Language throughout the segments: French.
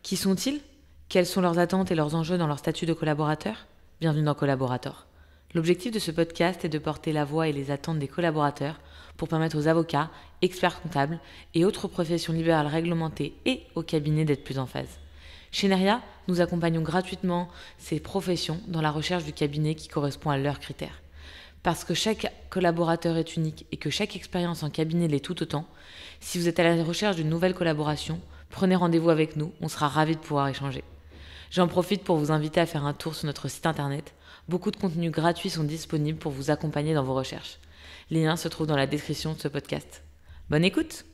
Qui sont-ils ? Quelles sont leurs attentes et leurs enjeux dans leur statut de collaborateur ? Bienvenue dans Collaborator. L'objectif de ce podcast est de porter la voix et les attentes des collaborateurs pour permettre aux avocats, experts comptables et autres professions libérales réglementées et aux cabinets d'être plus en phase. Chez Neria, nous accompagnons gratuitement ces professions dans la recherche du cabinet qui correspond à leurs critères. Parce que chaque collaborateur est unique et que chaque expérience en cabinet l'est tout autant, si vous êtes à la recherche d'une nouvelle collaboration, prenez rendez-vous avec nous, on sera ravis de pouvoir échanger. J'en profite pour vous inviter à faire un tour sur notre site internet. Beaucoup de contenus gratuits sont disponibles pour vous accompagner dans vos recherches. Les liens se trouvent dans la description de ce podcast. Bonne écoute!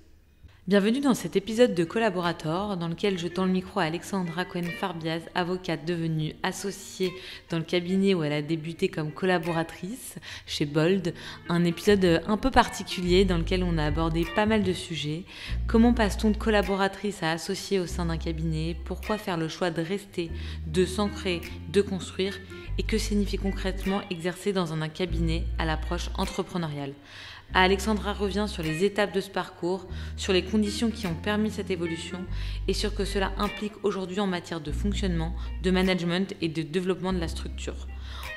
Bienvenue dans cet épisode de Collaborator dans lequel je tends le micro à Alexandra Cohen-Farbiaz, avocate devenue associée dans le cabinet où elle a débuté comme collaboratrice chez Bold. Un épisode un peu particulier dans lequel on a abordé pas mal de sujets. Comment passe-t-on de collaboratrice à associée au sein d'un cabinet ? Pourquoi faire le choix de rester, de s'ancrer, de construire ? Et que signifie concrètement exercer dans un cabinet à l'approche entrepreneuriale ? Alexandra revient sur les étapes de ce parcours, sur les conditions qui ont permis cette évolution et sur ce que cela implique aujourd'hui en matière de fonctionnement, de management et de développement de la structure.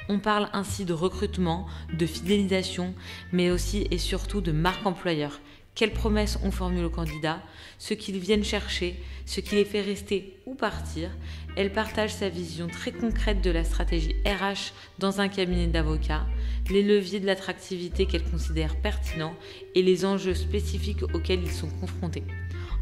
On parle ainsi de recrutement, de fidélisation, mais aussi et surtout de marque employeur. Quelles promesses on formule aux candidats, ce qu'ils viennent chercher, ce qui les fait rester ou partir. Elle partage sa vision très concrète de la stratégie RH dans un cabinet d'avocats, les leviers de l'attractivité qu'elle considère pertinents et les enjeux spécifiques auxquels ils sont confrontés.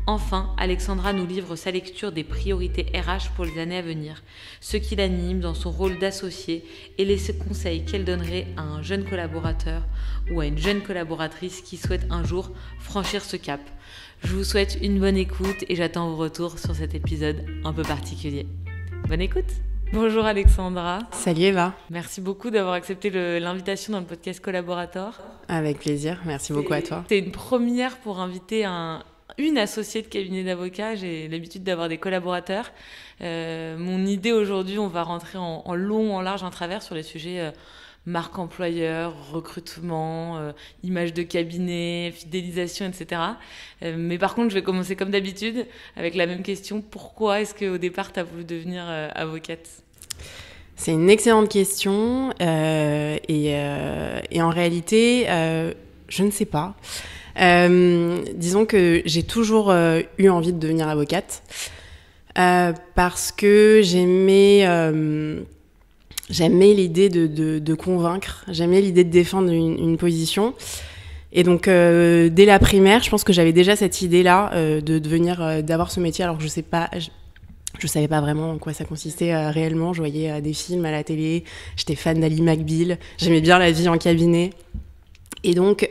Enfin, Alexandra nous livre sa lecture des priorités RH pour les années à venir, ce qui l'anime dans son rôle d'associée et les conseils qu'elle donnerait à un jeune collaborateur ou à une jeune collaboratrice qui souhaite un jour franchir ce cap. Je vous souhaite une bonne écoute et j'attends vos retours sur cet épisode un peu particulier. Bonne écoute! Bonjour Alexandra. Salut Eva. Merci beaucoup d'avoir accepté l'invitation dans le podcast Collaborator. Avec plaisir, merci beaucoup à toi. C'est une première pour inviter une associée de cabinet d'avocats. J'ai l'habitude d'avoir des collaborateurs. Mon idée aujourd'hui, on va rentrer en long, en large, en travers sur les sujets marque employeur, recrutement, image de cabinet, fidélisation, etc. Mais par contre, je vais commencer comme d'habitude avec la même question. Pourquoi est-ce qu'au départ, tu as voulu devenir avocate ? C'est une excellente question et en réalité, je ne sais pas. Disons que j'ai toujours eu envie de devenir avocate parce que j'aimais l'idée de convaincre, j'aimais l'idée de défendre une position. Et donc, dès la primaire, je pense que j'avais déjà cette idée-là d'avoir ce métier, alors que je savais pas vraiment en quoi ça consistait réellement. Je voyais des films à la télé, j'étais fan d'Ally McBeal, j'aimais bien la vie en cabinet. Et donc,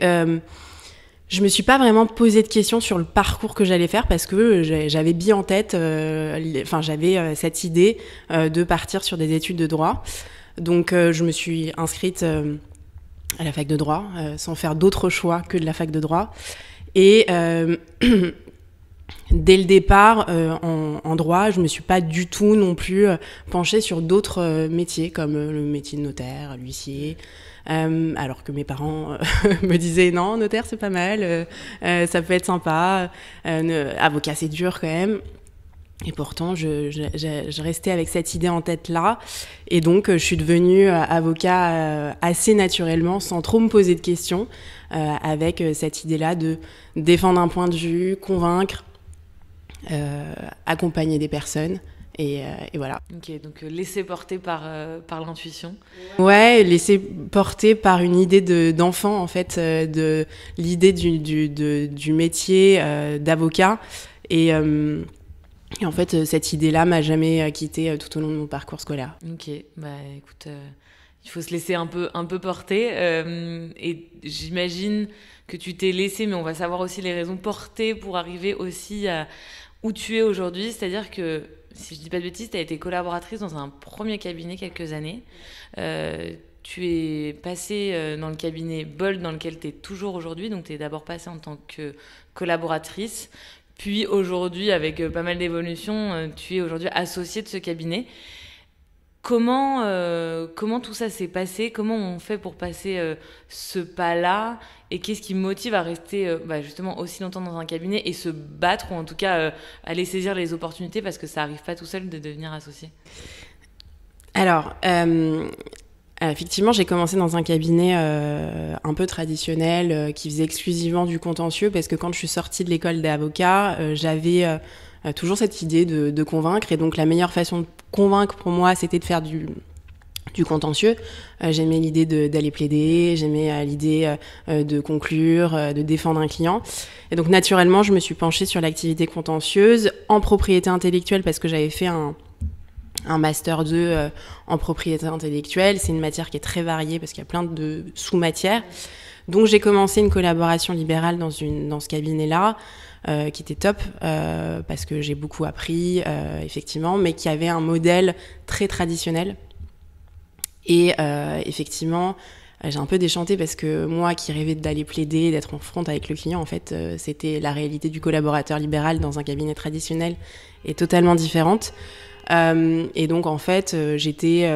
je me suis pas vraiment posé de questions sur le parcours que j'allais faire parce que j'avais bien en tête, j'avais cette idée de partir sur des études de droit. Donc, je me suis inscrite à la fac de droit sans faire d'autres choix que de la fac de droit. Et dès le départ, en droit, je me suis pas du tout non plus penchée sur d'autres métiers comme le métier de notaire, l'huissier. Alors que mes parents me disaient non, notaire c'est pas mal, ça peut être sympa, avocat c'est dur quand même. Et pourtant, je restais avec cette idée en tête là. Et donc, je suis devenue avocat assez naturellement, sans trop me poser de questions, avec cette idée-là de défendre un point de vue, convaincre, accompagner des personnes. Et voilà. Ok, donc laisser porter par l'intuition. Ouais, laisser porter par une idée d'enfant, en fait, de l'idée du métier d'avocat. Et en fait, cette idée-là m'a jamais quittée tout au long de mon parcours scolaire. Ok, bah écoute, il faut se laisser un peu porter. Et j'imagine que tu t'es laissé, mais on va savoir aussi les raisons portées pour arriver aussi à où tu es aujourd'hui. C'est-à-dire que, si je dis pas de bêtises, tu as été collaboratrice dans un premier cabinet quelques années. Tu es passée dans le cabinet Bold dans lequel tu es toujours aujourd'hui. Donc, tu es d'abord passée en tant que collaboratrice. Puis aujourd'hui, avec pas mal d'évolutions, tu es aujourd'hui associée de ce cabinet. comment tout ça s'est passé? Comment on fait pour passer ce pas-là? Et qu'est-ce qui me motive à rester justement aussi longtemps dans un cabinet et se battre, ou en tout cas aller saisir les opportunités, parce que ça n'arrive pas tout seul de devenir associé? Alors, effectivement, j'ai commencé dans un cabinet un peu traditionnel qui faisait exclusivement du contentieux, parce que quand je suis sortie de l'école d'avocat, j'avais toujours cette idée de convaincre, et donc la meilleure façon de convaincre pour moi, c'était de faire du contentieux. J'aimais l'idée d'aller plaider, j'aimais l'idée de conclure, de défendre un client. Et donc naturellement, je me suis penchée sur l'activité contentieuse en propriété intellectuelle, parce que j'avais fait un master 2 en propriété intellectuelle. C'est une matière qui est très variée parce qu'il y a plein de sous-matières. Donc j'ai commencé une collaboration libérale dans ce cabinet-là, qui était top, parce que j'ai beaucoup appris, effectivement, mais qui avait un modèle très traditionnel. Et effectivement, j'ai un peu déchanté, parce que moi qui rêvais d'aller plaider, d'être en front avec le client, en fait, c'était la réalité du collaborateur libéral dans un cabinet traditionnel est totalement différente. Et donc en fait, j'étais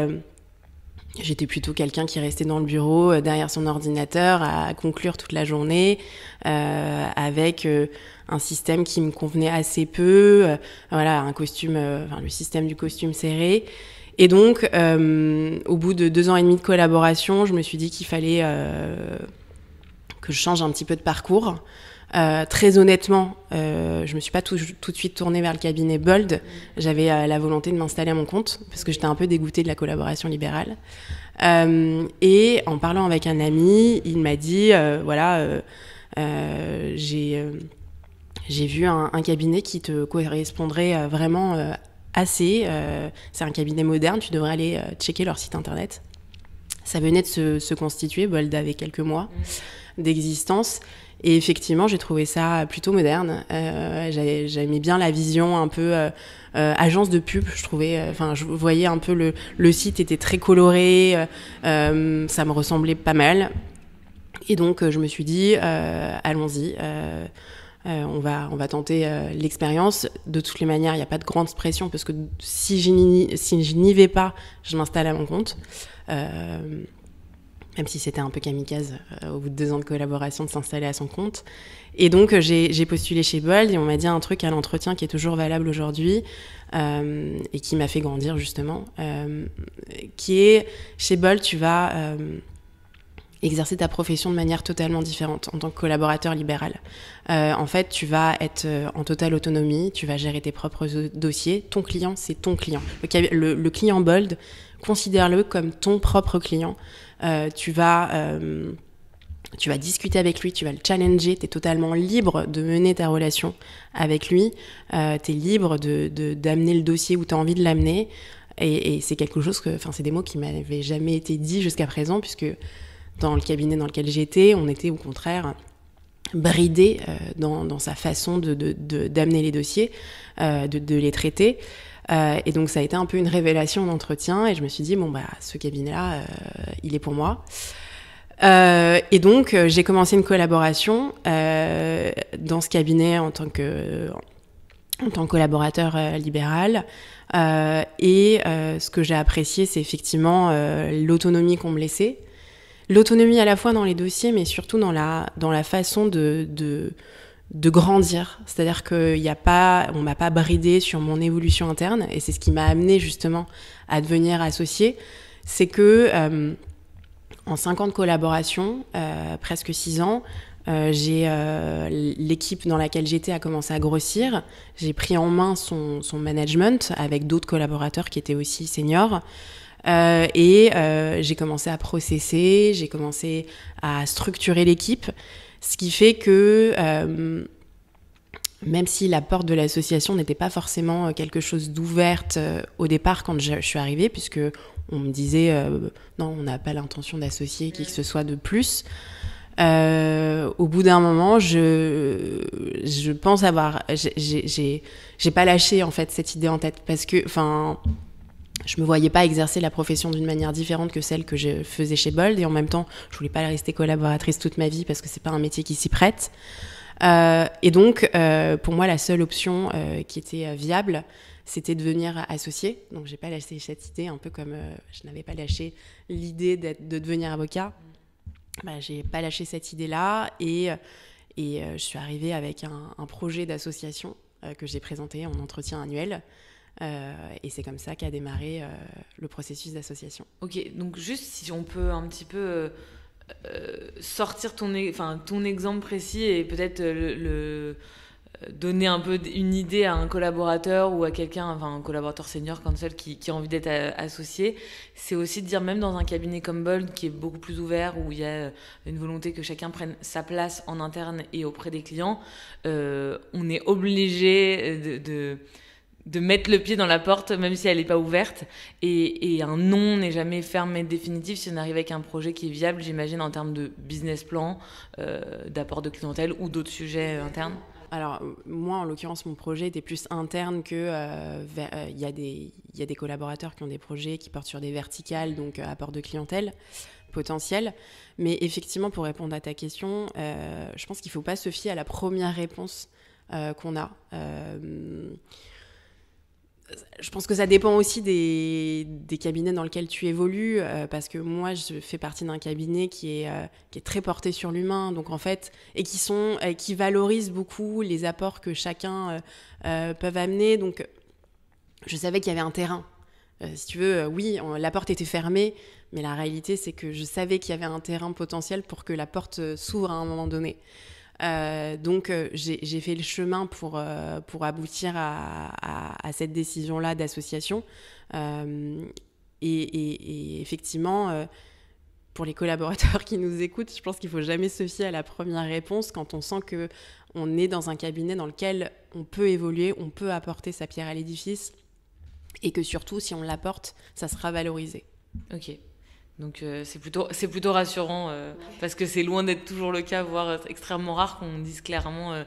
plutôt quelqu'un qui restait dans le bureau, derrière son ordinateur, à conclure toute la journée, avec un système qui me convenait assez peu, un costume, le système du costume serré. Et donc, au bout de 2 ans et demi de collaboration, je me suis dit qu'il fallait que je change un petit peu de parcours. Très honnêtement, je me suis pas tout de suite tournée vers le cabinet Bold. J'avais la volonté de m'installer à mon compte, parce que j'étais un peu dégoûtée de la collaboration libérale. Et en parlant avec un ami, il m'a dit j'ai vu un cabinet qui te correspondrait vraiment assez. C'est un cabinet moderne, tu devrais aller checker leur site internet. Ça venait de se constituer, Bold avait quelques mois d'existence. Et effectivement, j'ai trouvé ça plutôt moderne. J'aimais bien la vision un peu agence de pub, je trouvais. Je voyais un peu le site était très coloré, ça me ressemblait pas mal. Et donc, je me suis dit, allons-y, on va tenter l'expérience. De toutes les manières, il n'y a pas de grande pression, parce que si je n'y vais pas, je m'installe à mon compte. Même si c'était un peu kamikaze au bout de 2 ans de collaboration de s'installer à son compte. Et donc, j'ai postulé chez Bold, et on m'a dit un truc à l'entretien qui est toujours valable aujourd'hui, et qui m'a fait grandir, justement, qui est, chez Bold, tu vas exercer ta profession de manière totalement différente en tant que collaborateur libéral. En fait, tu vas être en totale autonomie, tu vas gérer tes propres dossiers. Ton client, c'est ton client. Le client Bold, considère-le comme ton propre client. Tu vas discuter avec lui, tu vas le challenger, tu es totalement libre de mener ta relation avec lui, tu es libre d'amener le dossier où tu as envie de l'amener, et c'est quelque chose c'est des mots qui m'avaient jamais été dits jusqu'à présent, puisque dans le cabinet dans lequel j'étais, on était au contraire bridé dans sa façon d'amener les dossiers, de les traiter. Et donc ça a été un peu une révélation d'entretien, et je me suis dit ce cabinet-là, il est pour moi. Et donc j'ai commencé une collaboration dans ce cabinet en tant que collaborateur libéral. Et ce que j'ai apprécié, c'est effectivement l'autonomie qu'on me laissait. L'autonomie à la fois dans les dossiers, mais surtout dans la façon de grandir. C'est-à-dire qu'on m'a pas bridé sur mon évolution interne, et c'est ce qui m'a amené justement à devenir associée. C'est que en 5 ans de collaboration, presque 6 ans, l'équipe dans laquelle j'étais a commencé à grossir. J'ai pris en main son management avec d'autres collaborateurs qui étaient aussi seniors. Et j'ai commencé à processer, j'ai commencé à structurer l'équipe, ce qui fait que même si la porte de l'association n'était pas forcément quelque chose d'ouverte au départ quand je suis arrivée, puisque on me disait non, on n'a pas l'intention d'associer qui que ce soit de plus. Au bout d'un moment, je pense avoir, j'ai pas lâché en fait cette idée en tête, parce que je me voyais pas exercer la profession d'une manière différente que celle que je faisais chez Bold, et en même temps, je voulais pas rester collaboratrice toute ma vie, parce que c'est pas un métier qui s'y prête. Et donc, pour moi, la seule option qui était viable, c'était de devenir associée. Donc, j'ai pas lâché cette idée, un peu comme je n'avais pas lâché l'idée de devenir avocat. J'ai pas lâché cette idée-là et je suis arrivée avec un projet d'association que j'ai présenté en entretien annuel. Et c'est comme ça qu'a démarré le processus d'association. Ok, donc juste si on peut un petit peu sortir ton exemple précis et peut-être donner un peu une idée à un collaborateur ou à quelqu'un, un collaborateur senior counsel qui a envie d'être associé, c'est aussi de dire, même dans un cabinet comme Bold qui est beaucoup plus ouvert, où il y a une volonté que chacun prenne sa place en interne et auprès des clients, on est obligé de mettre le pied dans la porte même si elle n'est pas ouverte, et un non n'est jamais ferme et définitif si on arrive avec un projet qui est viable, j'imagine, en termes de business plan, d'apport de clientèle ou d'autres sujets internes. Alors, moi, en l'occurrence, mon projet était plus interne que... Il y a des collaborateurs qui ont des projets qui portent sur des verticales, donc apport de clientèle potentiel. Mais effectivement, pour répondre à ta question, je pense qu'il ne faut pas se fier à la première réponse qu'on a. Je pense que ça dépend aussi des cabinets dans lesquels tu évolues, parce que moi, je fais partie d'un cabinet qui est très porté sur l'humain, donc en fait, et qui valorise beaucoup les apports que chacun peut amener. Donc, je savais qu'il y avait un terrain. Si tu veux, oui, la porte était fermée, mais la réalité, c'est que je savais qu'il y avait un terrain potentiel pour que la porte s'ouvre à un moment donné. Donc j'ai fait le chemin pour aboutir à cette décision-là d'association. Et effectivement, pour les collaborateurs qui nous écoutent, je pense qu'il ne faut jamais se fier à la première réponse quand on sent qu'on est dans un cabinet dans lequel on peut évoluer, on peut apporter sa pierre à l'édifice, et que surtout, si on l'apporte, ça sera valorisé. Ok. Donc c'est plutôt rassurant, parce que c'est loin d'être toujours le cas, voire extrêmement rare qu'on dise clairement,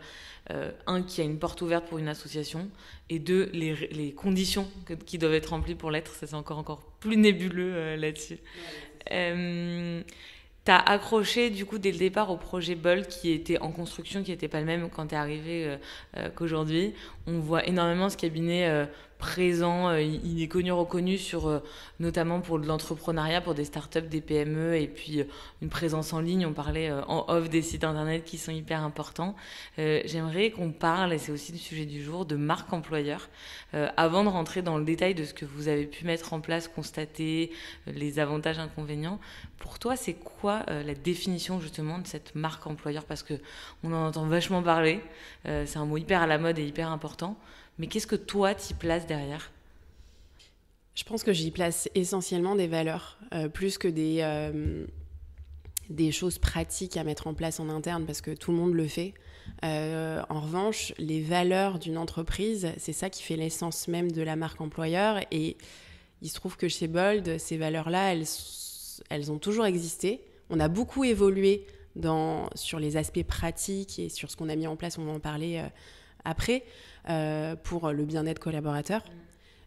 un, qu'il y a une porte ouverte pour une association, et deux, les conditions qui doivent être remplies pour l'être. Ça, c'est encore plus nébuleux là-dessus. T'as accroché du coup dès le départ au projet Bold qui était en construction, qui n'était pas le même quand t'es arrivé qu'aujourd'hui. On voit énormément ce cabinet présent, il est connu, reconnu sur, notamment pour de l'entrepreneuriat, pour des startups, des PME, et puis une présence en ligne. On parlait en off des sites internet qui sont hyper importants. J'aimerais qu'on parle, et c'est aussi le sujet du jour, de marque employeur. Avant de rentrer dans le détail de ce que vous avez pu mettre en place, constater, les avantages, inconvénients, pour toi, c'est quoi la définition justement de cette marque employeur? Parce qu'on en entend vachement parler, c'est un mot hyper à la mode et hyper important. Mais qu'est-ce que toi, t'y places derrière? Je pense que j'y place essentiellement des valeurs, plus que des choses pratiques à mettre en place en interne, parce que tout le monde le fait. En revanche, les valeurs d'une entreprise, c'est ça qui fait l'essence même de la marque employeur. Et il se trouve que chez Bold, ces valeurs-là, elles ont toujours existé. On a beaucoup évolué sur les aspects pratiques et sur ce qu'on a mis en place, on va en parler après, pour le bien-être collaborateur.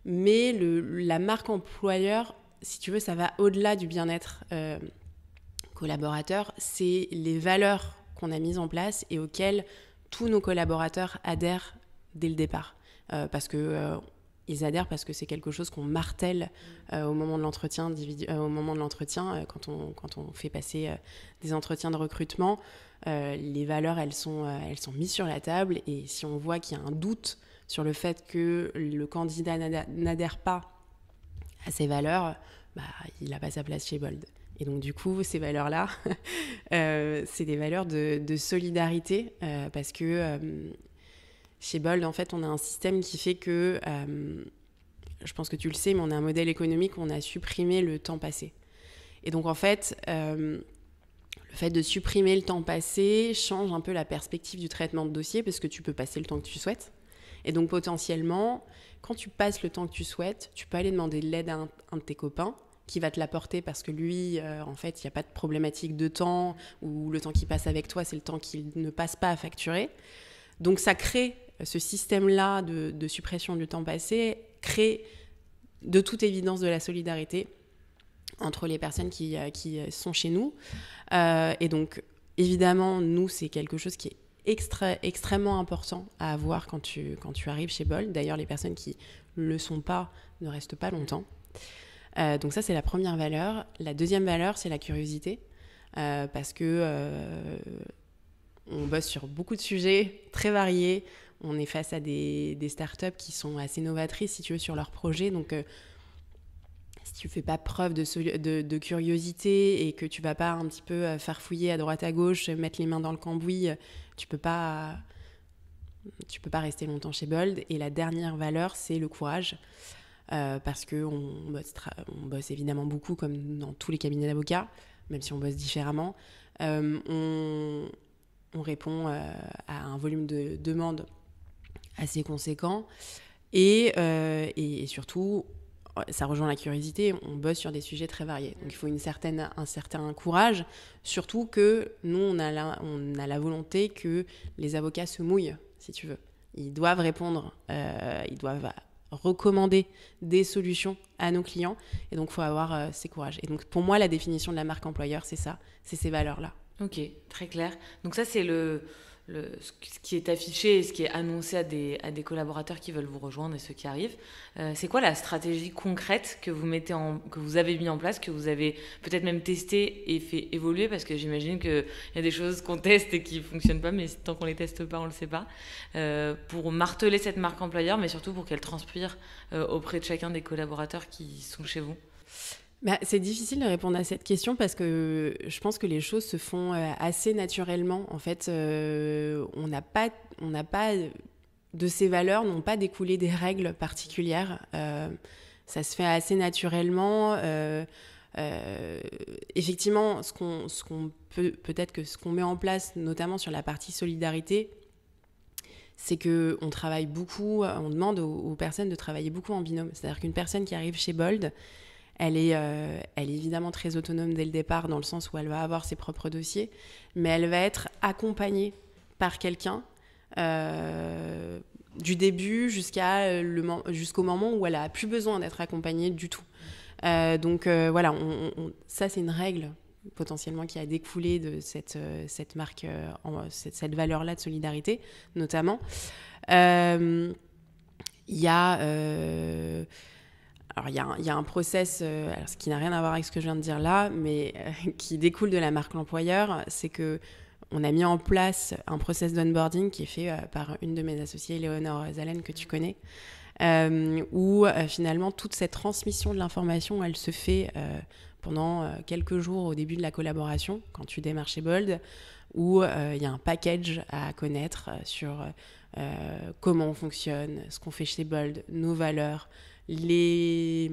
Mais la marque employeur, si tu veux, ça va au-delà du bien-être collaborateur. C'est les valeurs qu'on a mises en place et auxquelles tous nos collaborateurs adhèrent dès le départ. Parce que ils adhèrent parce que c'est quelque chose qu'on martèle au moment de l'entretien, quand on fait passer des entretiens de recrutement. Les valeurs, elles sont mises sur la table, et si on voit qu'il y a un doute sur le fait que le candidat n'adhère pas à ces valeurs, il n'a pas sa place chez Bold. Et donc du coup, ces valeurs-là, c'est des valeurs de solidarité, parce que chez Bold, en fait, on a un système qui fait que, je pense que tu le sais, mais on a un modèle économique où on a supprimé le temps passé. Et donc en fait, le fait de supprimer le temps passé change un peu la perspective du traitement de dossier, parce que tu peux passer le temps que tu souhaites. Et donc potentiellement, quand tu passes le temps que tu souhaites, tu peux aller demander de l'aide à un de tes copains qui va te l'apporter, parce que lui, en fait, il n'y a pas de problématique de temps, ou le temps qu'il passe avec toi, c'est le temps qu'il ne passe pas à facturer. Donc ça crée, ce système-là de suppression du temps passé, crée de toute évidence de la solidarité entre les personnes qui sont chez nous. Et donc, évidemment, nous, c'est quelque chose qui est extrêmement important à avoir quand tu arrives chez Bold. D'ailleurs, les personnes qui le sont pas ne restent pas longtemps. Donc ça, c'est la première valeur. La deuxième valeur, c'est la curiosité, parce que on bosse sur beaucoup de sujets très variés. On est face à des startups qui sont assez novatrices, si tu veux, sur leurs projets. Donc, si tu fais pas preuve de curiosité et que tu vas pas un petit peu farfouiller à droite à gauche, mettre les mains dans le cambouis, tu peux pas rester longtemps chez Bold. Et la dernière valeur, c'est le courage, parce que on bosse évidemment beaucoup comme dans tous les cabinets d'avocats, même si on bosse différemment. On répond à un volume de demandes assez conséquent et surtout, ça rejoint la curiosité, on bosse sur des sujets très variés. Donc il faut un certain courage, surtout que nous, on a la volonté que les avocats se mouillent, si tu veux. Ils doivent répondre, ils doivent recommander des solutions à nos clients, et donc il faut avoir ces courages. Et donc pour moi, la définition de la marque employeur, c'est ça, c'est ces valeurs-là. Ok, très clair. Donc ça, c'est ce qui est affiché et ce qui est annoncé à des collaborateurs qui veulent vous rejoindre et ceux qui arrivent. C'est quoi la stratégie concrète que vous avez mis en place, que vous avez peut-être même testé et fait évoluer, parce que j'imagine qu'il y a des choses qu'on teste et qui fonctionnent pas, mais tant qu'on les teste pas, on le sait pas. Pour marteler cette marque employeur, mais surtout pour qu'elle transpire auprès de chacun des collaborateurs qui sont chez vous. C'est difficile de répondre à cette question parce que je pense que les choses se font assez naturellement. En fait, on n'a pas de ces valeurs, n'ont pas découlé des règles particulières. Ça se fait assez naturellement. Effectivement, ce qu'on met en place, notamment sur la partie solidarité, c'est que on travaille beaucoup. On demande aux personnes de travailler beaucoup en binôme. C'est-à-dire qu'une personne qui arrive chez Bold, elle est évidemment très autonome dès le départ, dans le sens où elle va avoir ses propres dossiers, mais elle va être accompagnée par quelqu'un du début jusqu'au moment où elle a plus besoin d'être accompagnée du tout. Donc voilà, ça c'est une règle potentiellement qui a découlé de cette marque, cette valeur-là de solidarité, notamment. Il y a un process, ce qui n'a rien à voir avec ce que je viens de dire là, mais qui découle de la marque l'employeur, c'est que on a mis en place un process d'onboarding qui est fait par une de mes associées, Léonore Zalen, que tu connais, où finalement toute cette transmission de l'information, elle se fait pendant quelques jours au début de la collaboration, quand tu démarres chez Bold, où il y a un package à connaître sur comment on fonctionne, ce qu'on fait chez Bold, nos valeurs, les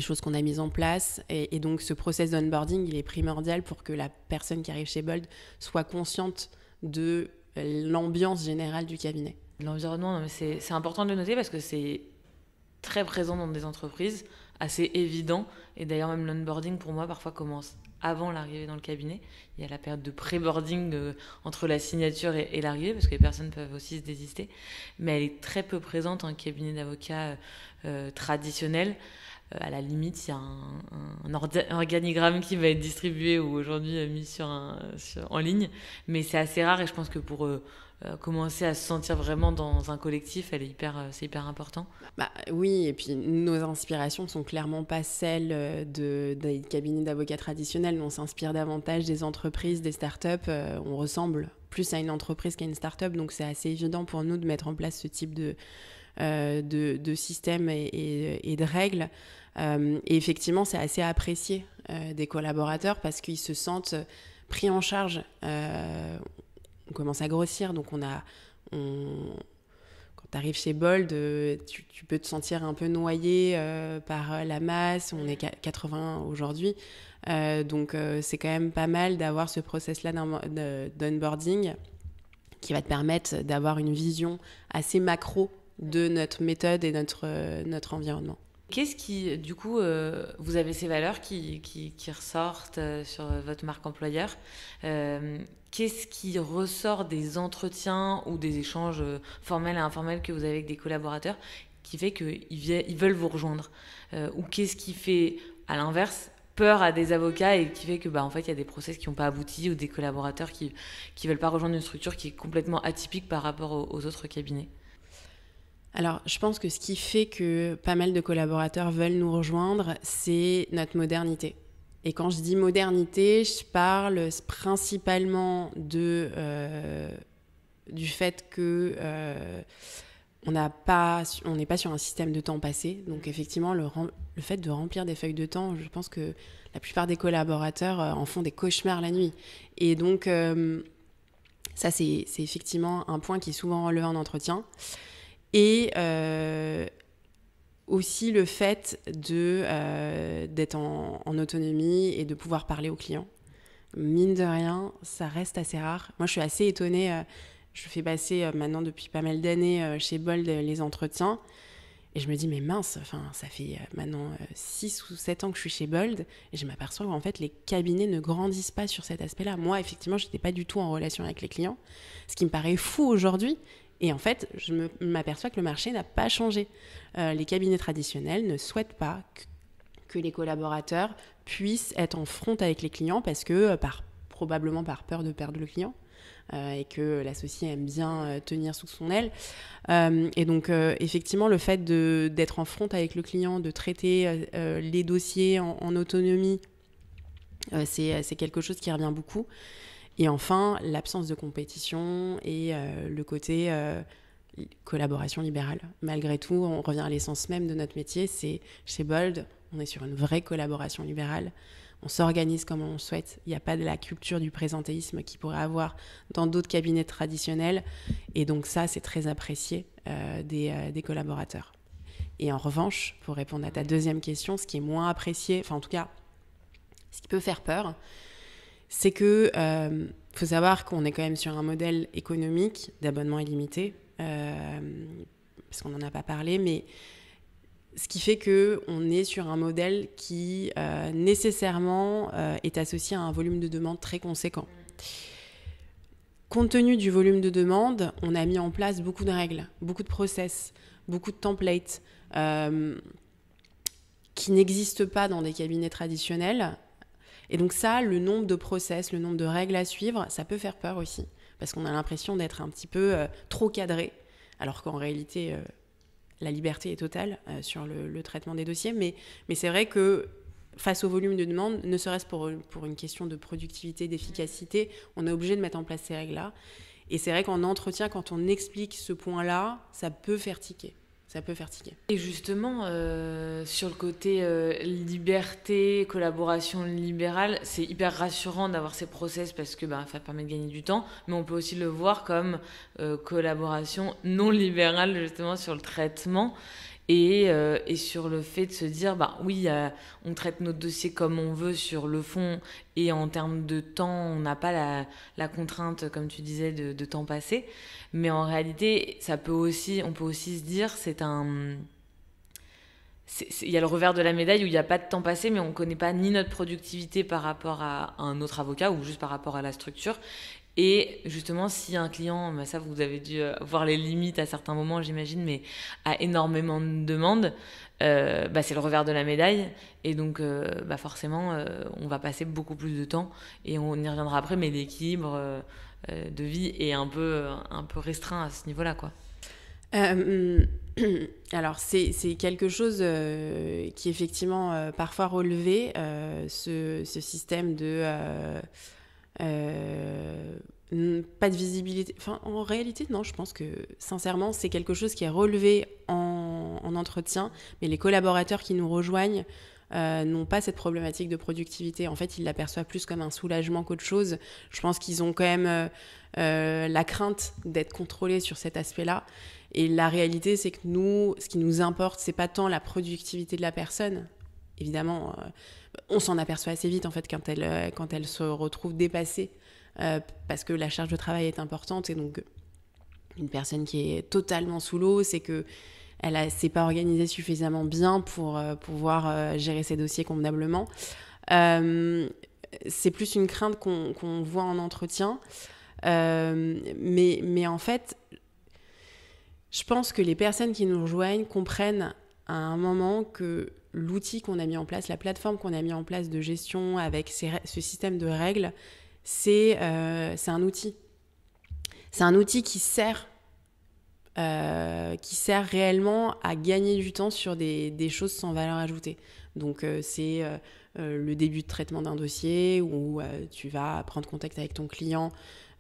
choses qu'on a mises en place. Et donc ce process d'onboarding, il est primordial pour que la personne qui arrive chez Bold soit consciente de l'ambiance générale du cabinet. L'environnement, c'est important de le noter parce que c'est très présent dans des entreprises, assez évident. Et d'ailleurs, même l'onboarding, pour moi, parfois commence avant l'arrivée dans le cabinet. Il y a la période de pré-boarding entre la signature et l'arrivée, parce que les personnes peuvent aussi se désister. Mais elle est très peu présente en cabinet d'avocat traditionnel. À la limite, il y a un organigramme qui va être distribué ou aujourd'hui mis en ligne. Mais c'est assez rare, et je pense que pour commencer à se sentir vraiment dans un collectif, c'est hyper important. Oui, et puis nos inspirations sont clairement pas celles des cabinets d'avocats traditionnels. On s'inspire davantage des entreprises, des startups. On ressemble plus à une entreprise qu'à une startup, donc c'est assez évident pour nous de mettre en place ce type de système et de règles. Et effectivement, c'est assez apprécié des collaborateurs parce qu'ils se sentent pris en charge. On commence à grossir, donc quand tu arrives chez Bold, tu peux te sentir un peu noyé par la masse. On est 80 aujourd'hui, donc c'est quand même pas mal d'avoir ce process-là d'onboarding qui va te permettre d'avoir une vision assez macro de notre méthode et notre environnement. Qu'est-ce qui, du coup, vous avez ces valeurs qui ressortent sur votre marque employeur. Qu'est-ce qui ressort des entretiens ou des échanges formels et informels que vous avez avec des collaborateurs qui fait qu'ils veulent vous rejoindre, ou qu'est-ce qui fait, à l'inverse, peur à des avocats et qui fait que en fait il y a des process qui n'ont pas abouti ou des collaborateurs qui veulent pas rejoindre une structure qui est complètement atypique par rapport aux autres cabinets? Alors, je pense que ce qui fait que pas mal de collaborateurs veulent nous rejoindre, c'est notre modernité. Et quand je dis modernité, je parle principalement du fait que on n'est pas sur un système de temps passé. Donc effectivement, le fait de remplir des feuilles de temps, je pense que la plupart des collaborateurs en font des cauchemars la nuit. Et donc, ça, c'est effectivement un point qui est souvent relevé en entretien. Et aussi le fait d'être en autonomie et de pouvoir parler aux clients. Mine de rien, ça reste assez rare. Moi, je suis assez étonnée. Je fais passer maintenant depuis pas mal d'années chez Bold les entretiens. Et je me dis, mais mince, ça fait maintenant 6 ou 7 ans que je suis chez Bold. Et je m'aperçois qu'en fait, les cabinets ne grandissent pas sur cet aspect-là. Moi, effectivement, je n'étais pas du tout en relation avec les clients. Ce qui me paraît fou aujourd'hui. Et en fait, je m'aperçois que le marché n'a pas changé. Les cabinets traditionnels ne souhaitent pas que les collaborateurs puissent être en front avec les clients parce que, probablement par peur de perdre le client, et que l'associé aime bien tenir sous son aile. Et donc, effectivement, le fait d'être en front avec le client, de traiter les dossiers en autonomie, c'est quelque chose qui revient beaucoup. Et enfin, l'absence de compétition et le côté collaboration libérale. Malgré tout, on revient à l'essence même de notre métier. C'est chez Bold, on est sur une vraie collaboration libérale. On s'organise comme on le souhaite. Il n'y a pas de la culture du présentéisme qu'il pourrait avoir dans d'autres cabinets traditionnels. Et donc ça, c'est très apprécié des collaborateurs. Et en revanche, pour répondre à ta deuxième question, ce qui est moins apprécié, enfin en tout cas, ce qui peut faire peur, c'est que faut savoir qu'on est quand même sur un modèle économique d'abonnement illimité, parce qu'on n'en a pas parlé, mais ce qui fait qu'on est sur un modèle qui nécessairement est associé à un volume de demande très conséquent. Compte tenu du volume de demande, on a mis en place beaucoup de règles, beaucoup de process, beaucoup de templates qui n'existent pas dans des cabinets traditionnels. Et donc ça, le nombre de process, le nombre de règles à suivre, ça peut faire peur aussi, parce qu'on a l'impression d'être un petit peu trop cadré, alors qu'en réalité, la liberté est totale sur le traitement des dossiers. Mais c'est vrai que face au volume de demande, ne serait-ce pour une question de productivité, d'efficacité, on est obligé de mettre en place ces règles-là. Et c'est vrai qu'en entretien, quand on explique ce point-là, ça peut faire tiquer. Et justement, sur le côté liberté, collaboration libérale, c'est hyper rassurant d'avoir ces process parce que ça permet de gagner du temps, mais on peut aussi le voir comme collaboration non libérale justement sur le traitement et sur le fait de se dire oui, on traite notre dossier comme on veut sur le fond et en termes de temps, on n'a pas la contrainte, comme tu disais, de temps passé. Mais en réalité, on peut aussi se dire, il y a le revers de la médaille où il n'y a pas de temps passé, mais on ne connaît pas ni notre productivité par rapport à un autre avocat ou juste par rapport à la structure. Et justement, si un client, ça vous avez dû voir les limites à certains moments, j'imagine, mais a énormément de demandes, c'est le revers de la médaille. Et donc, forcément, on va passer beaucoup plus de temps et on y reviendra après, mais l'équilibre de vie est un peu restreint à ce niveau-là, quoi. Alors c'est quelque chose qui est effectivement parfois relevé, ce système de pas de visibilité. Enfin, en réalité, non, je pense que sincèrement, c'est quelque chose qui est relevé en entretien, mais les collaborateurs qui nous rejoignent n'ont pas cette problématique de productivité. En fait, ils l'aperçoivent plus comme un soulagement qu'autre chose. Je pense qu'ils ont quand même la crainte d'être contrôlés sur cet aspect-là. Et la réalité, c'est que nous, ce qui nous importe, c'est pas tant la productivité de la personne. Évidemment, on s'en aperçoit assez vite en fait quand elle se retrouve dépassée parce que la charge de travail est importante. Et donc, une personne qui est totalement sous l'eau, c'est que s'est pas organisée suffisamment bien pour pouvoir gérer ses dossiers convenablement. C'est plus une crainte qu'on voit en entretien. Mais en fait, je pense que les personnes qui nous rejoignent comprennent à un moment que l'outil qu'on a mis en place, la plateforme qu'on a mis en place de gestion avec ce système de règles, c'est un outil. C'est un outil qui sert qui sert réellement à gagner du temps sur des choses sans valeur ajoutée. Donc c'est le début de traitement d'un dossier où tu vas prendre contact avec ton client.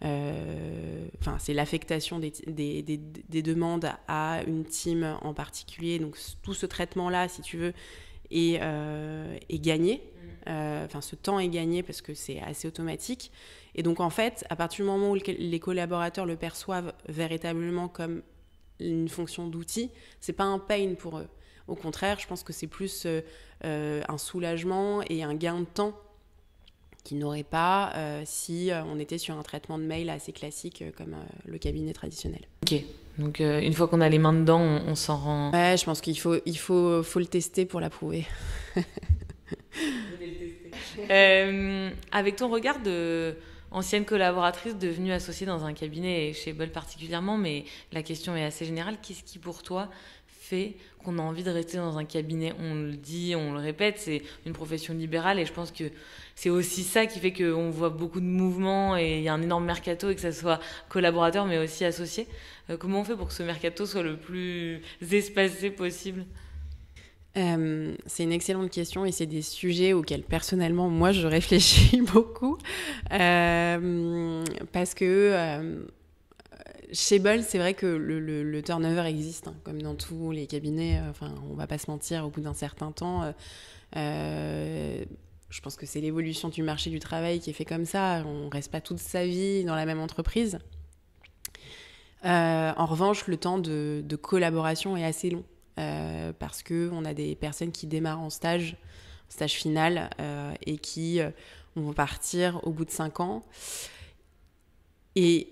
C'est l'affectation des demandes à une team en particulier. Donc tout ce traitement-là, si tu veux, est gagné. Ce temps est gagné parce que c'est assez automatique. Et donc en fait, à partir du moment où les collaborateurs le perçoivent véritablement comme une fonction d'outil, c'est pas un pain pour eux. Au contraire, je pense que c'est plus un soulagement et un gain de temps qu'ils n'auraient pas si on était sur un traitement de mail assez classique comme le cabinet traditionnel. Ok, donc une fois qu'on a les mains dedans, on s'en rend... Ouais, je pense qu'il faut le tester pour l'approuver. Avec ton regard de ancienne collaboratrice devenue associée dans un cabinet, et chez Bold particulièrement, mais la question est assez générale, qu'est-ce qui pour toi fait qu'on a envie de rester dans un cabinet? On le dit, on le répète, c'est une profession libérale et je pense que c'est aussi ça qui fait qu'on voit beaucoup de mouvements et il y a un énorme mercato et que ça soit collaborateur mais aussi associé. Comment on fait pour que ce mercato soit le plus espacé possible? C'est une excellente question et c'est des sujets auxquels personnellement moi je réfléchis beaucoup parce que chez Bold, c'est vrai que le turnover existe, hein, comme dans tous les cabinets. On va pas se mentir, au bout d'un certain temps, je pense que c'est l'évolution du marché du travail qui est fait comme ça. On reste pas toute sa vie dans la même entreprise. En revanche, le temps de collaboration est assez long parce que on a des personnes qui démarrent en stage final, et qui vont partir au bout de 5 ans. Et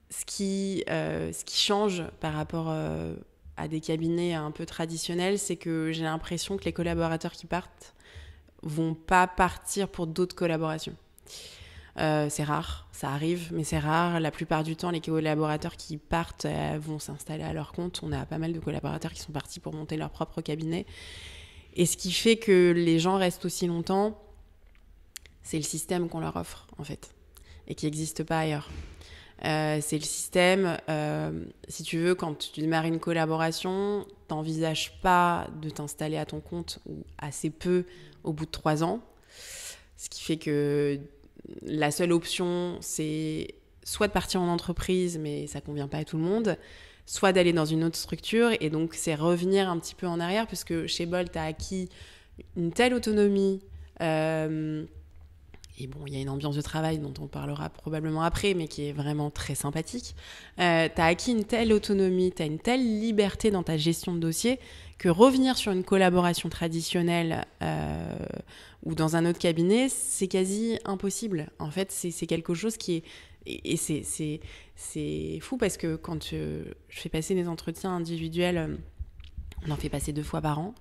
ce qui change par rapport à des cabinets un peu traditionnels, c'est que j'ai l'impression que les collaborateurs qui partent vont pas partir pour d'autres collaborations. C'est rare, ça arrive, mais c'est rare. La plupart du temps, les collaborateurs qui partent vont s'installer à leur compte. On a pas mal de collaborateurs qui sont partis pour monter leur propre cabinet. Et ce qui fait que les gens restent aussi longtemps, c'est le système qu'on leur offre, en fait, et qui n'existe pas ailleurs. C'est le système, si tu veux, quand tu démarres une collaboration, t'envisages pas de t'installer à ton compte, ou assez peu, au bout de 3 ans. Ce qui fait que la seule option, c'est soit de partir en entreprise, mais ça convient pas à tout le monde, soit d'aller dans une autre structure, et donc c'est revenir un petit peu en arrière, parce que chez Bold, t'as acquis une telle autonomie, et bon, il y a une ambiance de travail dont on parlera probablement après, mais qui est vraiment très sympathique. T'as acquis une telle autonomie, t'as une telle liberté dans ta gestion de dossier que revenir sur une collaboration traditionnelle ou dans un autre cabinet, c'est quasi impossible. En fait, c'est quelque chose qui est... Et c'est fou parce que quand je fais passer des entretiens individuels, on en fait passer 2 fois par an.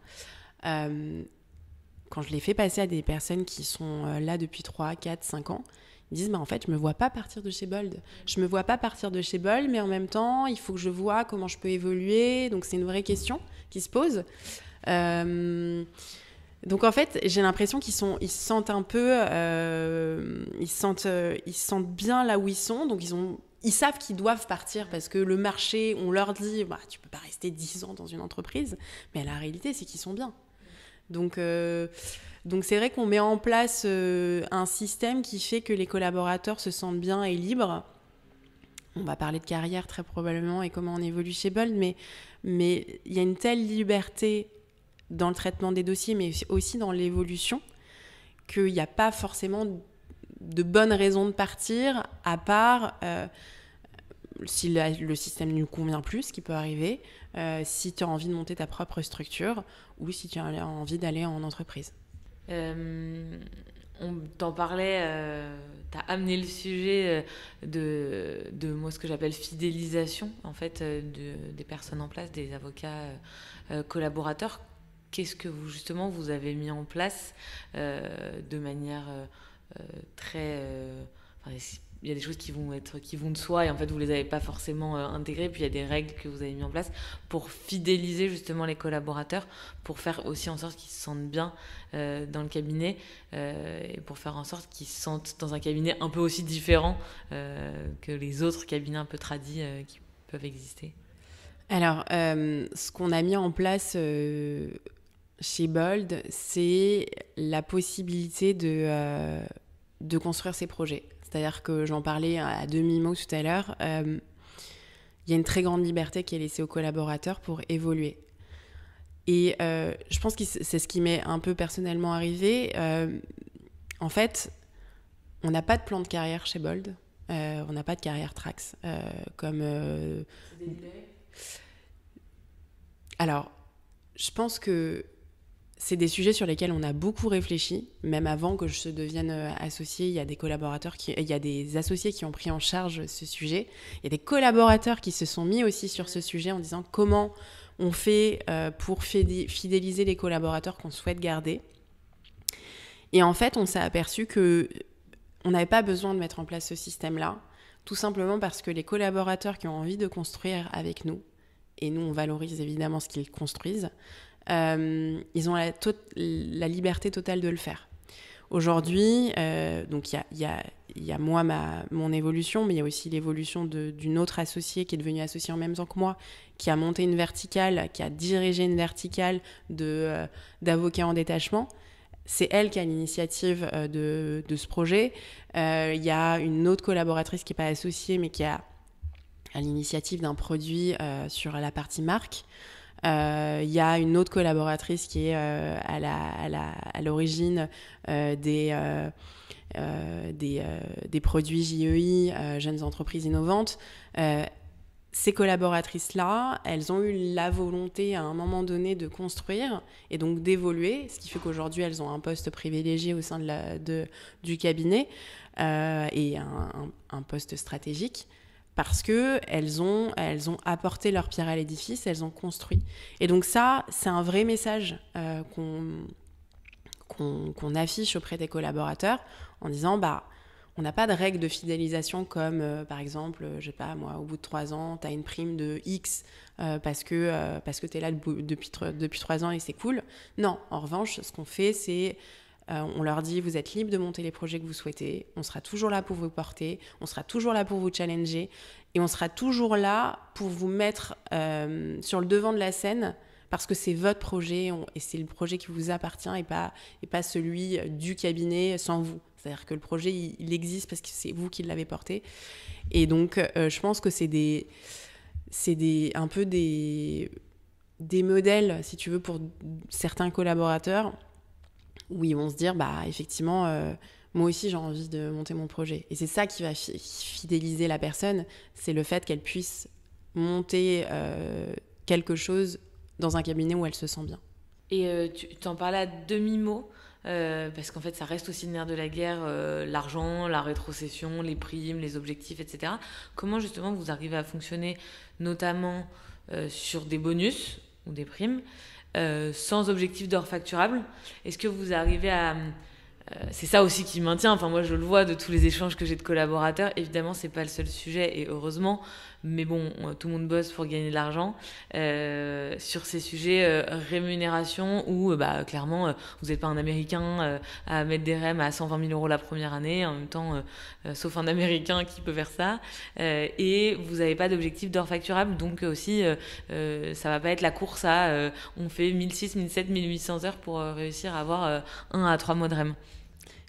Quand je les fais passer à des personnes qui sont là depuis 3, 4, 5 ans, ils disent en fait, je me vois pas partir de chez Bold. Je me vois pas partir de chez Bold, mais en même temps, il faut que je vois comment je peux évoluer. Donc, c'est une vraie question qui se pose. Donc, en fait, j'ai l'impression ils se sentent un peu... ils se sentent bien là où ils sont. Donc, ils savent qu'ils doivent partir parce que le marché, on leur dit, tu peux pas rester 10 ans dans une entreprise. Mais la réalité, c'est qu'ils sont bien. Donc c'est vrai qu'on met en place un système qui fait que les collaborateurs se sentent bien et libres. On va parler de carrière très probablement et comment on évolue chez Bold, mais il y a une telle liberté dans le traitement des dossiers, mais aussi dans l'évolution, qu'il n'y a pas forcément de bonnes raisons de partir, à part... si le système ne nous convient plus, ce qui peut arriver, si tu as envie de monter ta propre structure ou si tu as envie d'aller en entreprise. On t'en parlait, tu as amené le sujet de moi, ce que j'appelle fidélisation en fait, des personnes en place, des avocats collaborateurs. Qu'est-ce que vous avez mis en place de manière très... il y a des choses qui vont de soi et en fait vous les avez pas forcément intégrées, puis il y a des règles que vous avez mis en place pour fidéliser justement les collaborateurs, pour faire aussi en sorte qu'ils se sentent bien dans le cabinet et pour faire en sorte qu'ils se sentent dans un cabinet un peu aussi différent que les autres cabinets un peu tradis qui peuvent exister. Alors, ce qu'on a mis en place chez Bold, c'est la possibilité de construire ses projets. C'est-à-dire que j'en parlais à demi-mot tout à l'heure, il y a une très grande liberté qui est laissée aux collaborateurs pour évoluer. Et je pense que c'est ce qui m'est un peu personnellement arrivé. En fait, on n'a pas de plan de carrière chez Bold. On n'a pas de carrière Trax. Comme, C'est délibéré ? Alors, je pense que c'est des sujets sur lesquels on a beaucoup réfléchi. Même avant que je devienne associée, il y a il y a des associés qui ont pris en charge ce sujet. Il y a des collaborateurs qui se sont mis aussi sur ce sujet en disant comment on fait pour fidéliser les collaborateurs qu'on souhaite garder. Et en fait, on s'est aperçu que on n'avait pas besoin de mettre en place ce système-là, tout simplement parce que les collaborateurs qui ont envie de construire avec nous, et nous on valorise évidemment ce qu'ils construisent, ils ont la liberté totale de le faire. Aujourd'hui, donc il y a moi, mon évolution, mais il y a aussi l'évolution d'une autre associée qui est devenue associée en même temps que moi, qui a monté une verticale, qui a dirigé une verticale d'avocats en détachement. C'est elle qui a l'initiative de ce projet. Il y a une autre collaboratrice qui n'est pas associée, mais qui a l'initiative d'un produit sur la partie marque. Il y a une autre collaboratrice qui est à l'origine des produits JEI, Jeunes Entreprises Innovantes. Ces collaboratrices-là, elles ont eu la volonté à un moment donné de construire et donc d'évoluer, ce qui fait qu'aujourd'hui, elles ont un poste privilégié au sein du cabinet et un poste stratégique parce qu'elles ont apporté leur pierre à l'édifice, elles ont construit. Et donc ça, c'est un vrai message qu'on affiche auprès des collaborateurs en disant on n'a pas de règles de fidélisation comme, par exemple, je sais pas, moi, au bout de 3 ans, tu as une prime de X parce que tu es là depuis 3 ans et c'est cool. Non, en revanche, ce qu'on fait, c'est on leur dit, vous êtes libre de monter les projets que vous souhaitez, on sera toujours là pour vous porter, on sera toujours là pour vous challenger et on sera toujours là pour vous mettre sur le devant de la scène parce que c'est votre projet et c'est le projet qui vous appartient et pas celui du cabinet sans vous. C'est-à-dire que le projet, il existe parce que c'est vous qui l'avez porté. Et donc, je pense que c'est un peu des modèles, si tu veux, pour certains collaborateurs où ils vont se dire, effectivement, moi aussi, j'ai envie de monter mon projet. Et c'est ça qui va fidéliser la personne, c'est le fait qu'elle puisse monter quelque chose dans un cabinet où elle se sent bien. Et tu t'en parlais à demi-mot, parce qu'en fait, ça reste aussi le nerf de la guerre, l'argent, la rétrocession, les primes, les objectifs, etc. Comment justement vous arrivez à fonctionner, notamment sur des bonus ou des primes, sans objectif d'or facturable? Est-ce que vous arrivez à... c'est ça aussi qui maintient, enfin moi je le vois de tous les échanges que j'ai de collaborateurs, évidemment c'est pas le seul sujet et heureusement, mais bon, tout le monde bosse pour gagner de l'argent, sur ces sujets rémunération où clairement vous n'êtes pas un Américain à mettre des REM à 120 000 euros la première année, en même temps sauf un Américain qui peut faire ça, et vous n'avez pas d'objectif d'or facturable, donc aussi ça va pas être la course à on fait 1600, 1700, 1800 heures pour réussir à avoir 1 à 3 mois de REM.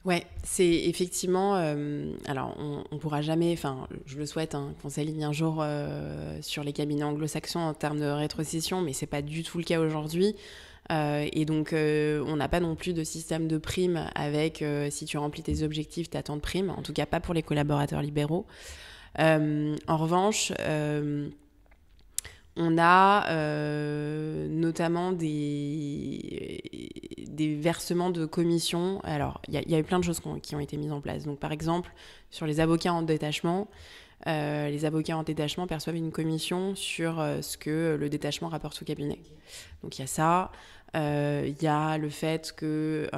Ouais, c'est effectivement... alors, on pourra jamais... Enfin, je le souhaite, qu'on s'aligne un jour sur les cabinets anglo-saxons en termes de rétrocession, mais c'est pas du tout le cas aujourd'hui. Et donc, on n'a pas non plus de système de primes avec si tu remplis tes objectifs, tu as tant de primes. En tout cas, pas pour les collaborateurs libéraux. En revanche... on a notamment des versements de commissions. Alors, il y a eu plein de choses qui ont été mises en place. Donc, par exemple, sur les avocats en détachement, les avocats en détachement perçoivent une commission sur ce que le détachement rapporte au cabinet. Donc, il y a ça. Il y a le fait que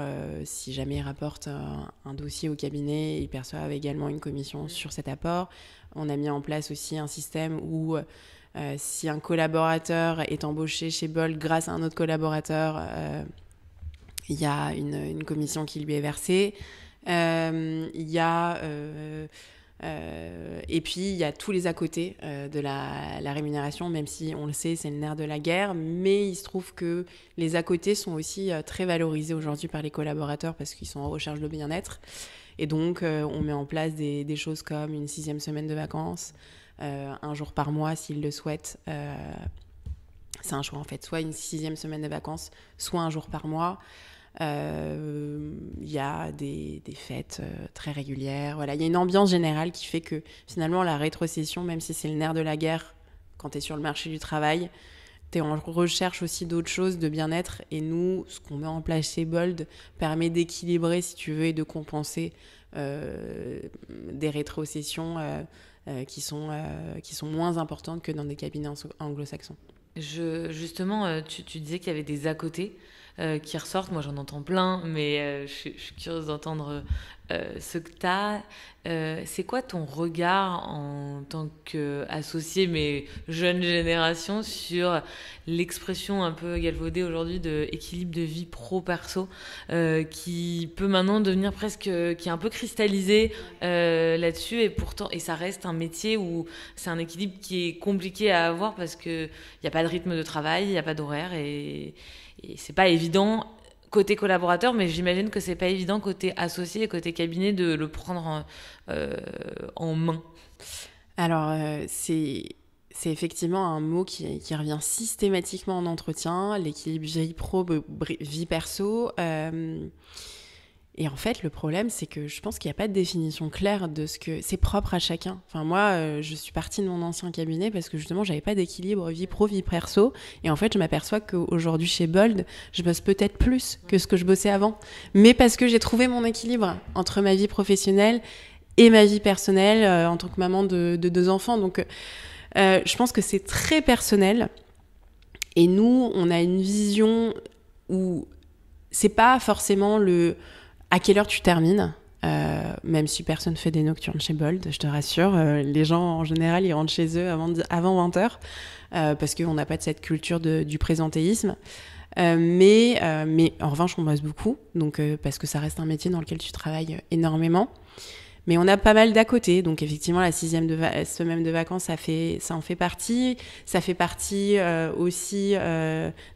si jamais ils rapportent un dossier au cabinet, ils perçoivent également une commission sur cet apport. On a mis en place aussi un système où si un collaborateur est embauché chez Bold grâce à un autre collaborateur, il y a une commission qui lui est versée. Il y a Et puis, il y a tous les à côté de la rémunération, même si on le sait, c'est le nerf de la guerre. Mais il se trouve que les à côté sont aussi très valorisés aujourd'hui par les collaborateurs parce qu'ils sont en recherche de bien-être. Et donc, on met en place des choses comme une 6e semaine de vacances, un jour par mois s'ils le souhaitent. C'est un choix en fait, soit une 6e semaine de vacances, soit un jour par mois. Y a des fêtes très régulières. Voilà, il y a une ambiance générale qui fait que finalement la rétrocession, même si c'est le nerf de la guerre quand tu es sur le marché du travail, tu es en recherche aussi d'autres choses, de bien-être. Et nous, ce qu'on met en place chez Bold permet d'équilibrer, si tu veux, et de compenser des rétrocessions qui sont moins importantes que dans des cabinets anglo-saxons. Justement, tu disais qu'il y avait des à-côté qui ressortent. Moi, j'en entends plein, mais je suis curieuse d'entendre ce que tu as. C'est quoi ton regard en tant qu'associé, mais jeune génération, sur l'expression un peu galvaudée aujourd'hui de équilibre de vie pro-perso, qui peut maintenant devenir presque, qui est un peu cristallisé là-dessus, et pourtant, et ça reste un métier où c'est un équilibre qui est compliqué à avoir parce qu'il n'y a pas de rythme de travail, il n'y a pas d'horaire, et c'est pas évident côté collaborateur, mais j'imagine que c'est pas évident côté associé et côté cabinet de le prendre en main. Alors, c'est effectivement un mot qui revient systématiquement en entretien, l'équilibre vie pro, vie perso. Et en fait, le problème, c'est que je pense qu'il n'y a pas de définition claire de ce que c'est propre à chacun. Enfin, moi, je suis partie de mon ancien cabinet parce que justement, j'avais pas d'équilibre vie pro, vie perso. Et en fait, je m'aperçois qu'aujourd'hui, chez Bold, je bosse peut-être plus que ce que je bossais avant. Mais parce que j'ai trouvé mon équilibre entre ma vie professionnelle et ma vie personnelle en tant que maman de 2 enfants. Donc, je pense que c'est très personnel. Et nous, on a une vision où c'est pas forcément à quelle heure tu termines, même si personne fait des nocturnes chez Bold, je te rassure. Les gens, en général, ils rentrent chez eux avant 20h, parce qu'on n'a pas de cette culture du présentéisme. Mais en revanche, on bosse beaucoup, donc, parce que ça reste un métier dans lequel tu travailles énormément. Mais on a pas mal d'à côté, donc effectivement, la 6e semaine de vacances, ça en fait partie. Ça fait partie aussi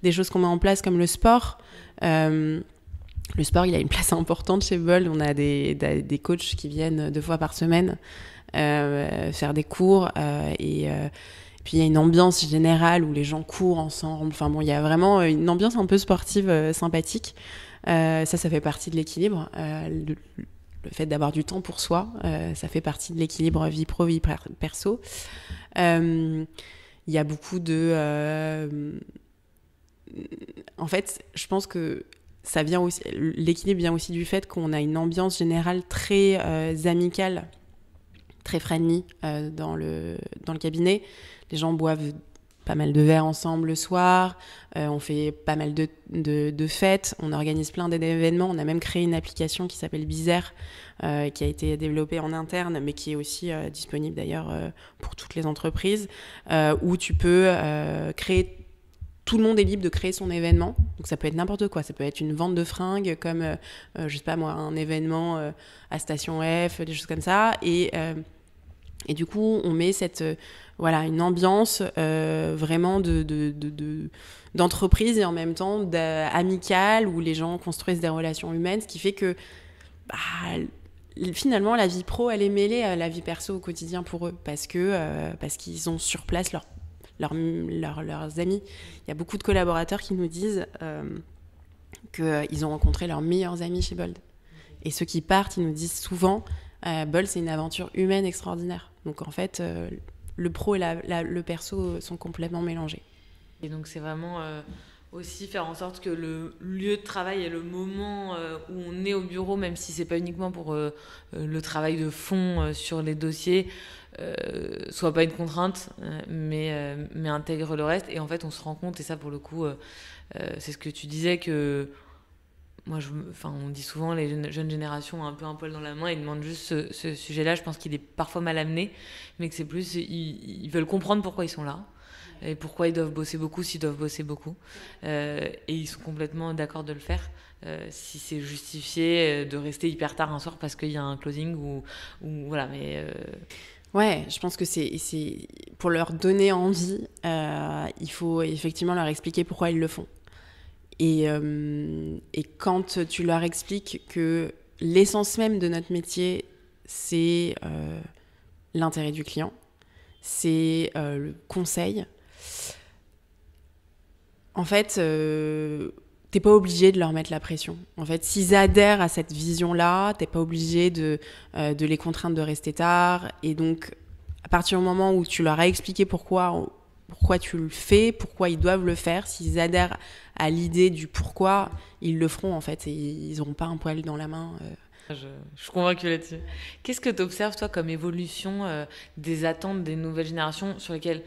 des choses qu'on met en place, comme le sport. Le sport, il a une place importante chez Bold. On a des coachs qui viennent 2 fois par semaine faire des cours. Et puis, il y a une ambiance générale où les gens courent ensemble. Enfin bon, il y a vraiment une ambiance un peu sportive sympathique. Ça fait partie de l'équilibre. Le fait d'avoir du temps pour soi, ça fait partie de l'équilibre vie pro, vie perso. Il y a beaucoup en fait, je pense que ça vient aussi, l'équilibre vient aussi du fait qu'on a une ambiance générale très amicale, très friendly dans le cabinet. Les gens boivent pas mal de verres ensemble le soir, on fait pas mal de fêtes, on organise plein d'événements. On a même créé une application qui s'appelle Bizer, qui a été développée en interne, mais qui est aussi disponible d'ailleurs pour toutes les entreprises, où tu peux créer. Tout le monde est libre de créer son événement. Donc ça peut être n'importe quoi. Ça peut être une vente de fringues, comme, je sais pas moi, un événement à Station F, des choses comme ça. Et du coup, on met une ambiance vraiment d'entreprise et en même temps amicale, où les gens construisent des relations humaines, ce qui fait que finalement, la vie pro, elle est mêlée à la vie perso au quotidien pour eux, parce qu'ils ont sur place leurs amis. Il y a beaucoup de collaborateurs qui nous disent qu'ils ont rencontré leurs meilleurs amis chez Bold. Et ceux qui partent, ils nous disent souvent Bold, c'est une aventure humaine extraordinaire. Donc en fait, le pro et le perso sont complètement mélangés. Et donc c'est vraiment aussi faire en sorte que le lieu de travail et le moment où on est au bureau, même si c'est pas uniquement pour le travail de fond sur les dossiers, soit pas une contrainte, mais intègre le reste. Et en fait, on se rend compte, et ça pour le coup, c'est ce que tu disais, que moi, on dit souvent, les jeunes générations ont un peu un poil dans la main, ils demandent juste ce sujet-là. Je pense qu'il est parfois mal amené, mais que c'est plus, ils veulent comprendre pourquoi ils sont là. et pourquoi ils doivent bosser beaucoup s'ils doivent bosser beaucoup. Et ils sont complètement d'accord de le faire. Si c'est justifié de rester hyper tard un soir parce qu'il y a un closing ou voilà, mais... Ouais, je pense que c'est pour leur donner envie, il faut effectivement leur expliquer pourquoi ils le font. Et quand tu leur expliques que l'essence même de notre métier, c'est l'intérêt du client, c'est le conseil, en fait, t'es pas obligé de leur mettre la pression. En fait, s'ils adhèrent à cette vision-là, t'es pas obligé de les contraindre de rester tard. Et donc, à partir du moment où tu leur as expliqué pourquoi tu le fais, pourquoi ils doivent le faire, s'ils adhèrent à l'idée du pourquoi, ils le feront en fait. Et ils n'auront pas un poil dans la main. Je suis convaincue là-dessus. Qu'est-ce que tu observes, toi, comme évolution des attentes des nouvelles générations sur lesquelles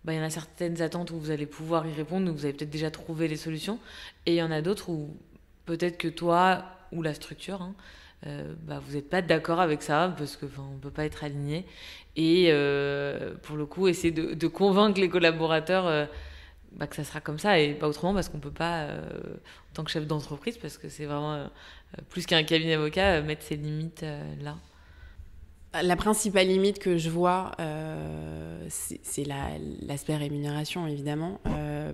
il y en a certaines attentes où vous allez pouvoir y répondre, où vous avez peut-être déjà trouvé les solutions, et il y en a d'autres où peut-être que toi ou la structure, vous n'êtes pas d'accord avec ça, parce qu'on ne peut pas être aligné, et pour le coup, essayer de convaincre les collaborateurs que ça sera comme ça, et pas autrement, parce qu'on ne peut pas, en tant que chef d'entreprise, parce que c'est vraiment plus qu'un cabinet avocat, mettre ses limites là. La principale limite que je vois, c'est l'aspect rémunération, évidemment,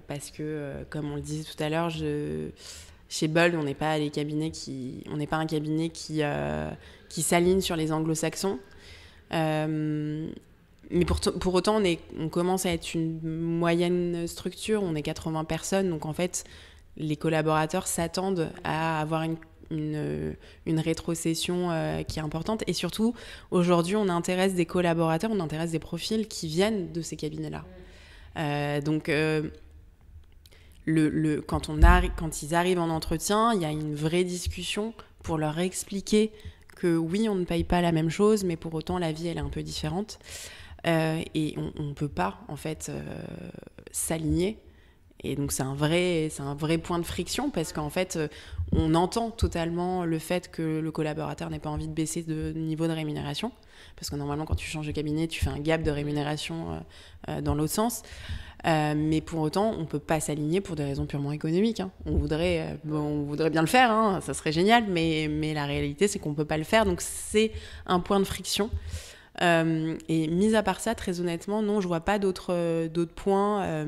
parce que, comme on le disait tout à l'heure, chez Bold, on n'est pas un cabinet qui s'aligne sur les anglo-saxons. Mais pour autant, on commence à être une moyenne structure, on est 80 personnes, donc en fait, les collaborateurs s'attendent à avoir une rétrocession qui est importante. Et surtout, aujourd'hui, on intéresse des collaborateurs, on intéresse des profils qui viennent de ces cabinets-là. Donc, quand ils arrivent en entretien, il y a une vraie discussion pour leur expliquer que oui, on ne paye pas la même chose, mais pour autant, la vie, elle est un peu différente. Et on ne peut pas, en fait, s'aligner. Et donc, c'est un vrai point de friction parce qu'en fait, on entend totalement le fait que le collaborateur n'ait pas envie de baisser de niveau de rémunération. Parce que normalement, quand tu changes de cabinet, tu fais un gap de rémunération dans l'autre sens. Mais pour autant, on ne peut pas s'aligner pour des raisons purement économiques. Hein. On voudrait bien le faire, hein, ça serait génial, mais la réalité, c'est qu'on ne peut pas le faire. Donc, c'est un point de friction. Et mis à part ça, très honnêtement, non, je ne vois pas d'autres points.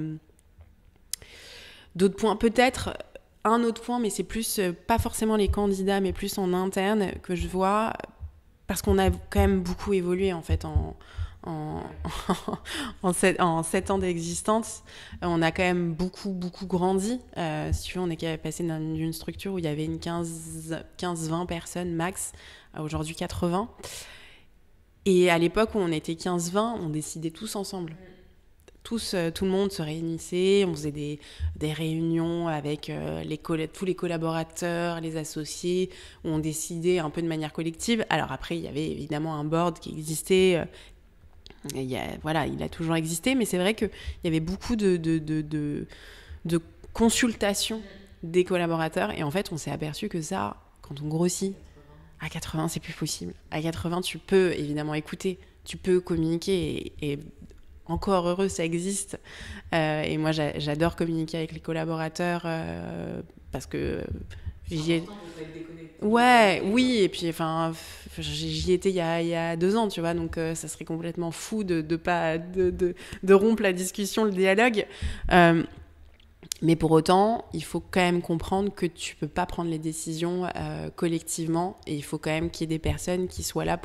D'autres points, peut-être un autre point, mais c'est plus, pas forcément les candidats, mais plus en interne que je vois, parce qu'on a quand même beaucoup évolué en fait en 7 ans d'existence. On a quand même beaucoup grandi. Si tu veux, on est passé d'une structure où il y avait une 15-20 personnes max, à aujourd'hui 80. Et à l'époque où on était 15-20, on décidait tous ensemble. Tout le monde se réunissait, on faisait des réunions avec tous les collaborateurs, les associés, où on décidait un peu de manière collective. Alors après, il y avait évidemment un board qui existait, il a toujours existé, mais c'est vrai qu'il y avait beaucoup de consultations des collaborateurs, et en fait, on s'est aperçu que ça, quand on grossit, à 80, c'est plus possible. À 80, tu peux évidemment écouter, tu peux communiquer, et encore heureux, ça existe. Et moi, j'adore communiquer avec les collaborateurs parce que j'y ai... Ouais, oui, et puis enfin, j'y étais il y a 2 ans, tu vois, donc ça serait complètement fou de rompre la discussion, le dialogue. Mais pour autant, il faut quand même comprendre que tu peux pas prendre les décisions collectivement, et il faut quand même qu'il y ait des personnes qui soient là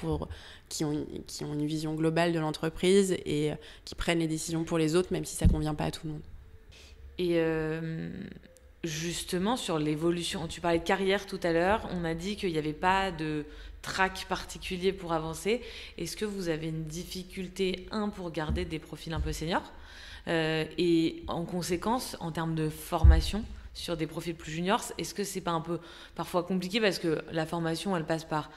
qui ont une vision globale de l'entreprise et qui prennent les décisions pour les autres, même si ça convient pas à tout le monde. Et justement, sur l'évolution, tu parlais de carrière tout à l'heure, on a dit qu'il n'y avait pas de track particulier pour avancer. Est-ce que vous avez une difficulté, pour garder des profils un peu seniors et en conséquence, en termes de formation sur des profils plus juniors, est-ce que c'est pas un peu parfois compliqué parce que la formation, elle passe par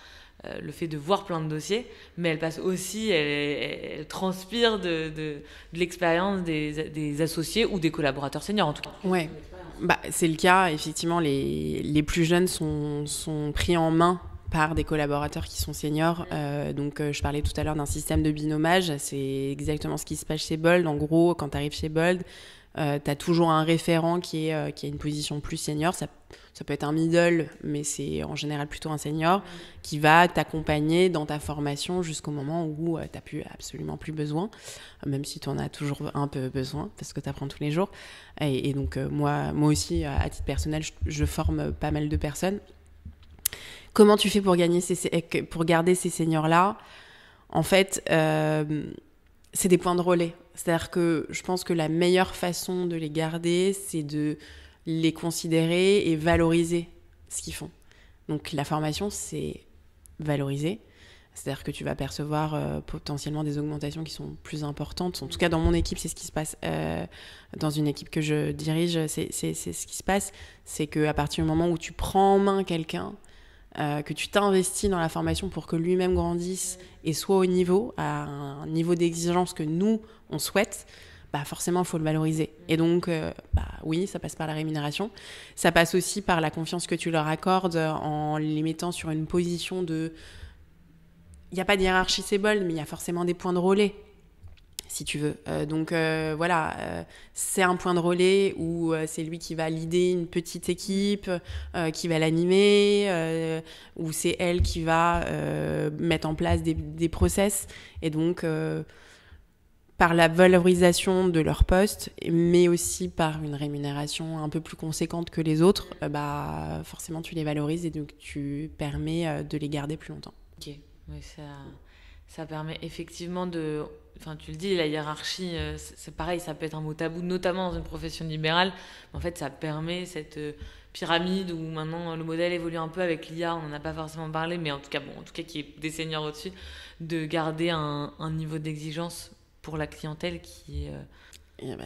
le fait de voir plein de dossiers, mais elle passe aussi, elle transpire de l'expérience des associés ou des collaborateurs seniors en tout cas. Ouais, c'est le cas. Effectivement, les plus jeunes sont pris en main par des collaborateurs qui sont seniors. Donc, je parlais tout à l'heure d'un système de binomage. C'est exactement ce qui se passe chez Bold. En gros, quand tu arrives chez Bold, tu as toujours un référent qui a une position plus senior. Ça peut être un middle, mais c'est en général plutôt un senior qui va t'accompagner dans ta formation jusqu'au moment où tu n'as absolument plus besoin, même si tu en as toujours un peu besoin parce que tu apprends tous les jours. Et donc, moi aussi, à titre personnel, je forme pas mal de personnes. Comment tu fais pour garder ces seniors-là ? En fait, c'est des points de relais. C'est-à-dire que je pense que la meilleure façon de les garder, c'est de les considérer et valoriser ce qu'ils font. Donc la formation, c'est valoriser. C'est-à-dire que tu vas percevoir potentiellement des augmentations qui sont plus importantes. En tout cas, dans mon équipe, c'est ce qui se passe. Dans une équipe que je dirige, c'est ce qui se passe. C'est qu'à partir du moment où tu prends en main quelqu'un, que tu t'investis dans la formation pour que lui-même grandisse et soit à un niveau d'exigence que nous, on souhaite, forcément, il faut le valoriser. Et donc, oui, ça passe par la rémunération. Ça passe aussi par la confiance que tu leur accordes en les mettant sur une position de... Il n'y a pas de hiérarchie, c'est Bold, mais il y a forcément des points de relais, si tu veux. Donc, c'est un point de relais où c'est lui qui va leader une petite équipe, qui va l'animer, où c'est elle qui va mettre en place des process. Et donc, par la valorisation de leur poste, mais aussi par une rémunération un peu plus conséquente que les autres, forcément, tu les valorises et donc tu permets de les garder plus longtemps. Ok, oui, ça permet effectivement de... Enfin, tu le dis, la hiérarchie, c'est pareil, ça peut être un mot tabou, notamment dans une profession libérale. Mais en fait, ça permet cette pyramide où maintenant le modèle évolue un peu avec l'IA, on n'en a pas forcément parlé, mais en tout cas qui est des seniors au-dessus, de garder un niveau d'exigence pour la clientèle qui est...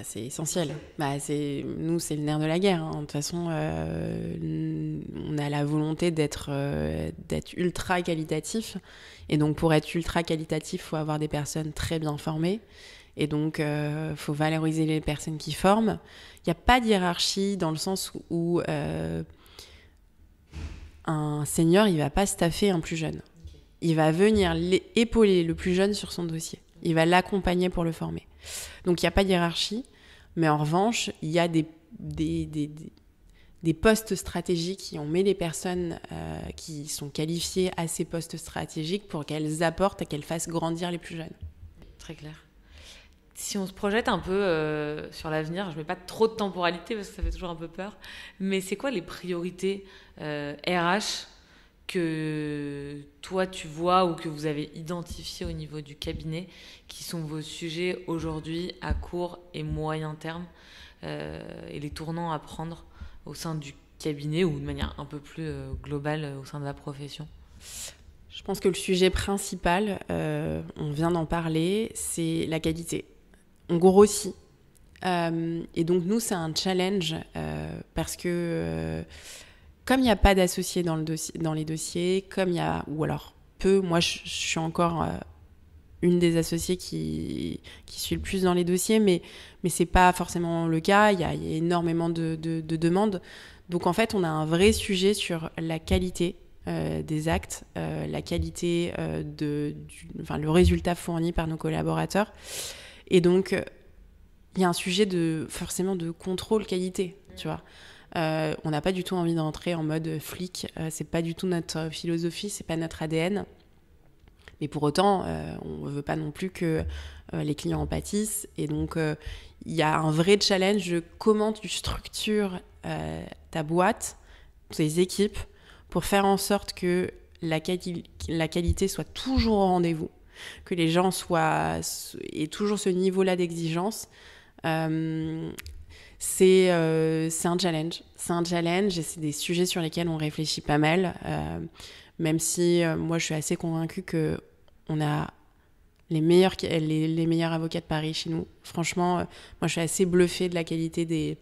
c'est essentiel. Nous, c'est le nerf de la guerre. Hein. De toute façon, on a la volonté d'être ultra qualitatif. Et donc, pour être ultra qualitatif, il faut avoir des personnes très bien formées. Et donc, il faut valoriser les personnes qui forment. Il n'y a pas de hiérarchie dans le sens où un senior, il ne va pas staffer un plus jeune. Il va venir épauler le plus jeune sur son dossier. Il va l'accompagner pour le former. Donc, il n'y a pas de hiérarchie. Mais en revanche, il y a des postes stratégiques et on met les personnes qui sont qualifiées à ces postes stratégiques pour qu'elles apportent et qu'elles fassent grandir les plus jeunes. Très clair. Si on se projette un peu sur l'avenir, je ne mets pas trop de temporalité parce que ça fait toujours un peu peur, mais c'est quoi les priorités RH que toi tu vois ou que vous avez identifiées au niveau du cabinet qui sont vos sujets aujourd'hui à court et moyen terme et les tournants à prendre au sein du cabinet ou de manière un peu plus globale au sein de la profession? Je pense que le sujet principal, on vient d'en parler, c'est la qualité. On grossit. Et donc, nous, c'est un challenge parce que comme il n'y a pas d'associés dans les dossiers, comme il y a, ou alors peu, moi, je suis encore une des associées qui suit le plus dans les dossiers, mais ce n'est pas forcément le cas. Il y a énormément de demandes. Donc, en fait, on a un vrai sujet sur la qualité des actes, la qualité le résultat fourni par nos collaborateurs. Et donc, il y a un sujet forcément de contrôle qualité, tu vois. On n'a pas du tout envie d'entrer en mode flic, c'est pas du tout notre philosophie, c'est pas notre ADN. Mais pour autant, on ne veut pas non plus que les clients en pâtissent. Et donc, il y a un vrai challenge de comment tu structures ta boîte, tes équipes, pour faire en sorte que la qualité soit toujours au rendez-vous, que les gens aient toujours ce niveau-là d'exigence. C'est un challenge. C'est un challenge et c'est des sujets sur lesquels on réfléchit pas mal. Même si moi, je suis assez convaincue qu'on a les meilleurs avocats de Paris chez nous. Franchement, moi, je suis assez bluffée de la qualité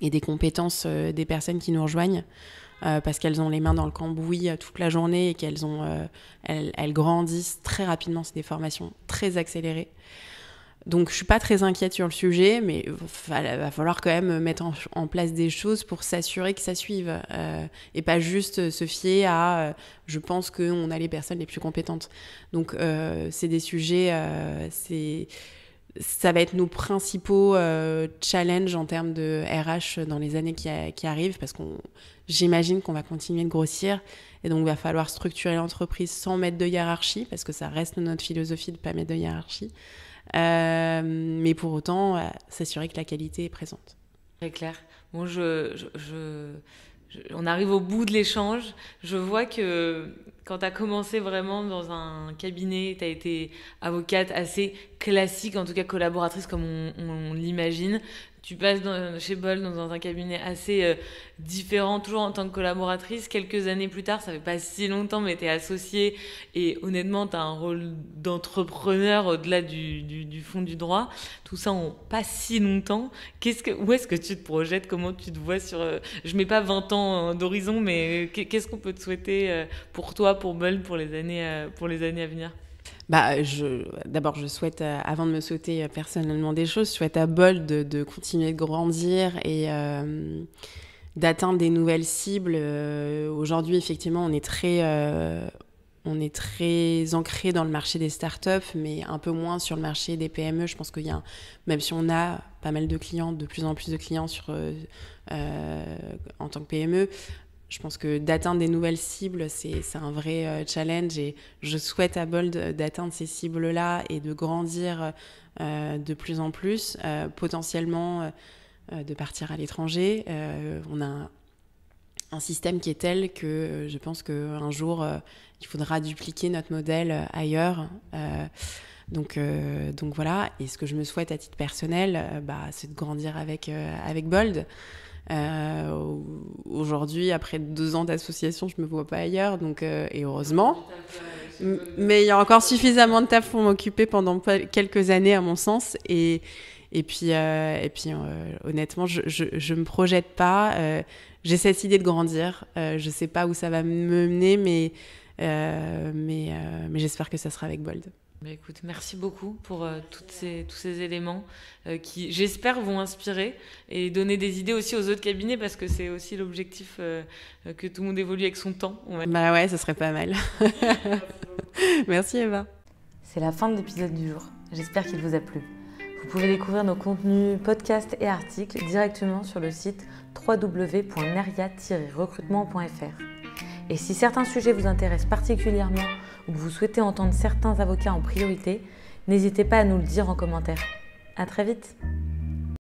et des compétences des personnes qui nous rejoignent. Parce qu'elles ont les mains dans le cambouis toute la journée et qu'elles grandissent très rapidement. C'est des formations très accélérées. Donc, je suis pas très inquiète sur le sujet, mais va falloir quand même mettre en place des choses pour s'assurer que ça suive et pas juste se fier à je pense qu'on a les personnes les plus compétentes. Donc, c'est des sujets, ça va être nos principaux challenges en termes de RH dans les années qui arrivent, parce j'imagine qu'on va continuer de grossir, et donc il va falloir structurer l'entreprise sans mettre de hiérarchie, parce que ça reste notre philosophie de ne pas mettre de hiérarchie. Mais pour autant, s'assurer que la qualité est présente. Très clair. Bon, on arrive au bout de l'échange. Je vois que quand tu as commencé vraiment dans un cabinet, tu as été avocate assez classique, en tout cas collaboratrice comme on l'imagine. Tu passes chez Bold dans un cabinet assez différent, toujours en tant que collaboratrice. Quelques années plus tard, ça fait pas si longtemps, mais tu es associée et honnêtement, tu as un rôle d'entrepreneur au-delà du fond du droit. Tout ça en pas si longtemps. Où est-ce que tu te projettes? Comment tu te vois sur... je mets pas 20 ans d'horizon, mais qu'est-ce qu'on peut te souhaiter pour toi, pour Bold, pour les années à venir? D'abord, je souhaite, avant de me souhaiter personnellement des choses, je souhaite à Bold de continuer de grandir et d'atteindre des nouvelles cibles. Aujourd'hui, effectivement, on est très ancré dans le marché des startups, mais un peu moins sur le marché des PME. Je pense qu'il y a, même si on a pas mal de clients, de plus en plus de clients en tant que PME, je pense que d'atteindre des nouvelles cibles, c'est un vrai challenge, et je souhaite à Bold d'atteindre ces cibles-là et de grandir de plus en plus, potentiellement de partir à l'étranger. On a un système qui est tel que je pense qu'un jour, il faudra dupliquer notre modèle ailleurs. Donc voilà, et ce que je me souhaite à titre personnel, c'est de grandir avec Bold. Aujourd'hui, après 2 ans d'association, je me vois pas ailleurs, et heureusement. Mais il y a encore suffisamment de taf pour m'occuper pendant quelques années, à mon sens. Et puis honnêtement, je me projette pas. J'ai cette idée de grandir. Je sais pas où ça va me mener, mais j'espère que ça sera avec Bold. Écoute, merci beaucoup pour tous ces éléments qui, j'espère, vont inspirer et donner des idées aussi aux autres cabinets, parce que c'est aussi l'objectif que tout le monde évolue avec son temps. Ouais, ça serait pas mal. Merci Eva. C'est la fin de l'épisode du jour. J'espère qu'il vous a plu. Vous pouvez découvrir nos contenus, podcasts et articles directement sur le site www.neria-recrutement.fr. Et si certains sujets vous intéressent particulièrement ou que vous souhaitez entendre certains avocats en priorité, n'hésitez pas à nous le dire en commentaire. À très vite!